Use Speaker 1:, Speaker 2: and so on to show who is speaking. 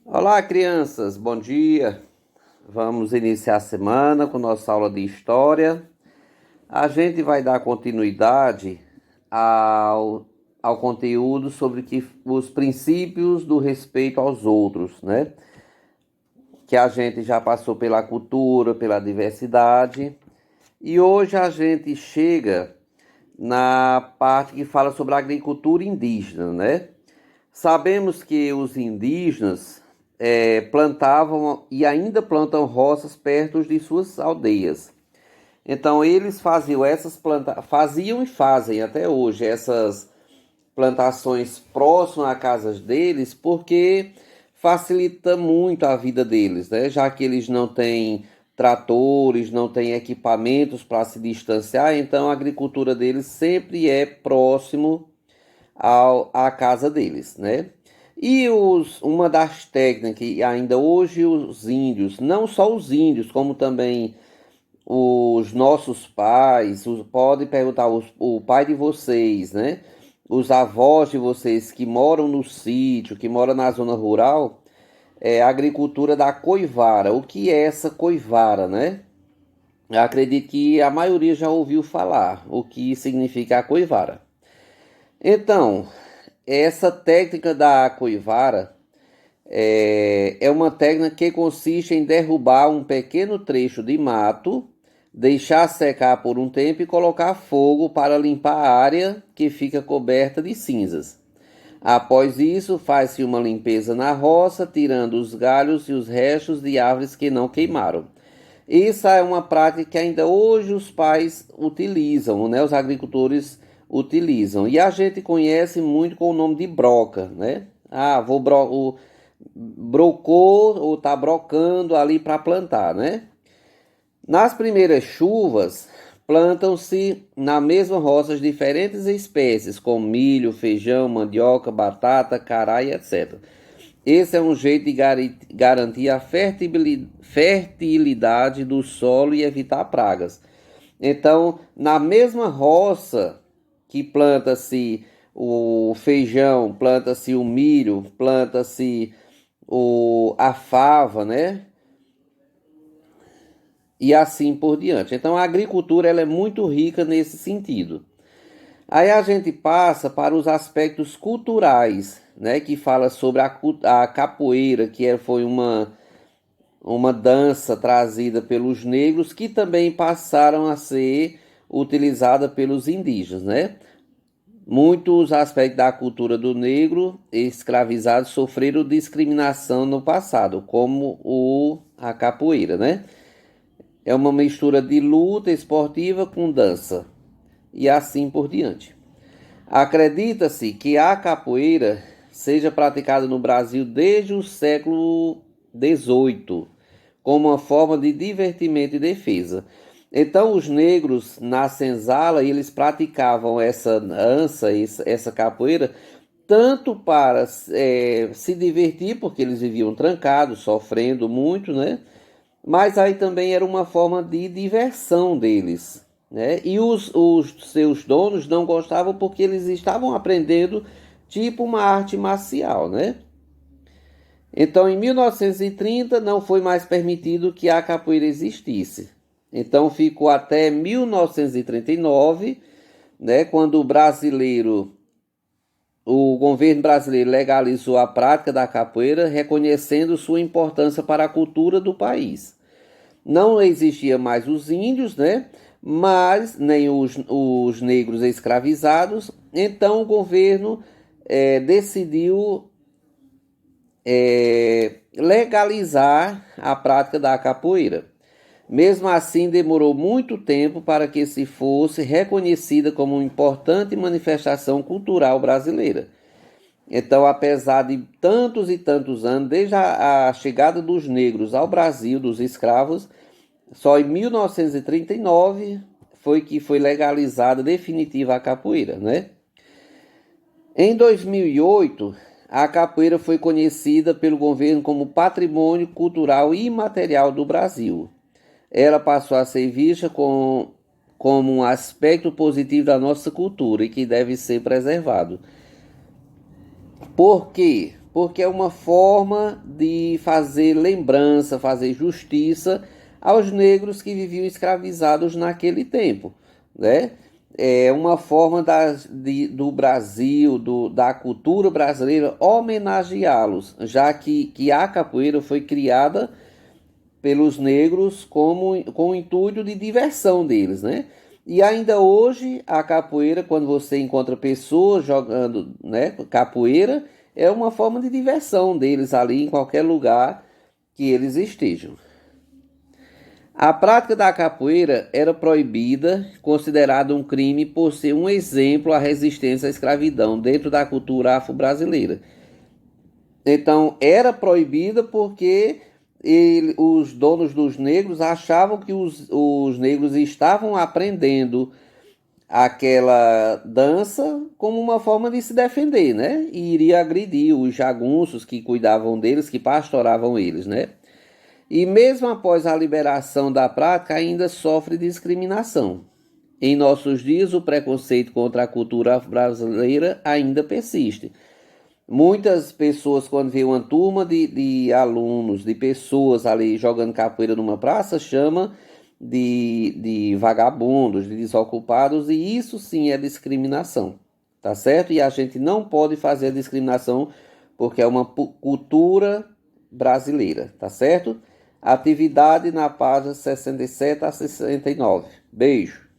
Speaker 1: Olá, crianças, bom dia. Vamos iniciar a semana com nossa aula de história. A gente vai dar continuidade ao conteúdo sobre os princípios do respeito aos outros, né? Que a gente já passou pela cultura, pela diversidade. E hoje a gente chega na parte que fala sobre a agricultura indígena, né? Sabemos que os indígenas plantavam e ainda plantam roças perto de suas aldeias. Então eles faziam e fazem até hoje essas plantações próximas a casas deles, porque facilita muito a vida deles, né? Já que eles não têm tratores, não têm equipamentos para se distanciar, então a agricultura deles sempre é próximo à casa deles, né? Uma das técnicas que ainda hoje os índios, não só os índios, como também os nossos pais, pode perguntar o pai de vocês, né? Os avós de vocês que moram no sítio, que moram na zona rural, é a agricultura da coivara. O que é essa coivara, né? Eu acredito que a maioria já ouviu falar o que significa a coivara. Então, essa técnica da coivara é uma técnica que consiste em derrubar um pequeno trecho de mato, deixar secar por um tempo e colocar fogo para limpar a área que fica coberta de cinzas. Após isso, faz-se uma limpeza na roça, tirando os galhos e os restos de árvores que não queimaram. Essa é uma prática que ainda hoje os pais utilizam, né? Os agricultores utilizam. E a gente conhece muito com o nome de broca, né? Brocou ou tá brocando ali para plantar, né? Nas primeiras chuvas, plantam-se na mesma roça diferentes espécies, como milho, feijão, mandioca, batata, cará e etc. Esse é um jeito de garantir a fertilidade do solo e evitar pragas. Então, na mesma roça que planta-se o feijão, planta-se o milho, planta-se a fava, né? E assim por diante. Então, a agricultura ela é muito rica nesse sentido. Aí a gente passa para os aspectos culturais, né, que fala sobre a capoeira, foi uma dança trazida pelos negros, que também passaram a ser utilizada pelos indígenas, né? Muitos aspectos da cultura do negro escravizado sofreram discriminação no passado, como a capoeira, né? É uma mistura de luta esportiva com dança e assim por diante. Acredita-se que a capoeira seja praticada no Brasil desde o século XVIII, como uma forma de divertimento e defesa. Então, os negros na senzala, eles praticavam essa dança, essa capoeira, tanto para se divertir, porque eles viviam trancados, sofrendo muito, né? Mas aí também era uma forma de diversão deles, né? E os seus donos não gostavam porque eles estavam aprendendo tipo uma arte marcial, né? Então, em 1930, não foi mais permitido que a capoeira existisse. Então, ficou até 1939, né, quando o governo brasileiro legalizou a prática da capoeira, reconhecendo sua importância para a cultura do país. Não existia mais os índios, né? Mas nem os negros escravizados. Então o governo decidiu legalizar a prática da capoeira. Mesmo assim, demorou muito tempo para que se fosse reconhecida como uma importante manifestação cultural brasileira. Então, apesar de tantos e tantos anos, desde a chegada dos negros ao Brasil, dos escravos, só em 1939 foi que foi legalizada definitiva a capoeira, né? Em 2008, a capoeira foi conhecida pelo governo como Patrimônio Cultural Imaterial do Brasil. Ela passou a ser vista como um aspecto positivo da nossa cultura e que deve ser preservado. Por quê? porque é uma forma de fazer lembrança, fazer justiça aos negros que viviam escravizados naquele tempo, né? É uma forma do Brasil, da cultura brasileira, homenageá-los, já que a capoeira foi criada pelos negros com o intuito de diversão deles, né? E ainda hoje a capoeira, quando você encontra pessoas jogando, né, capoeira, é uma forma de diversão deles ali em qualquer lugar que eles estejam. A prática da capoeira era proibida, considerada um crime por ser um exemplo à resistência à escravidão dentro da cultura afro-brasileira. Então, era proibida porque os donos dos negros achavam que os negros estavam aprendendo aquela dança como uma forma de se defender, né? E iria agredir os jagunços que cuidavam deles, que pastoravam eles, né? E mesmo após a liberação da prática, ainda sofre discriminação. Em nossos dias, o preconceito contra a cultura brasileira ainda persiste. Muitas pessoas, quando vê uma turma de alunos, de pessoas ali jogando capoeira numa praça, chama de vagabundos, de desocupados, e isso sim é discriminação, tá certo? E a gente não pode fazer discriminação porque é uma cultura brasileira, tá certo? Atividade na página 67 a 69. Beijo.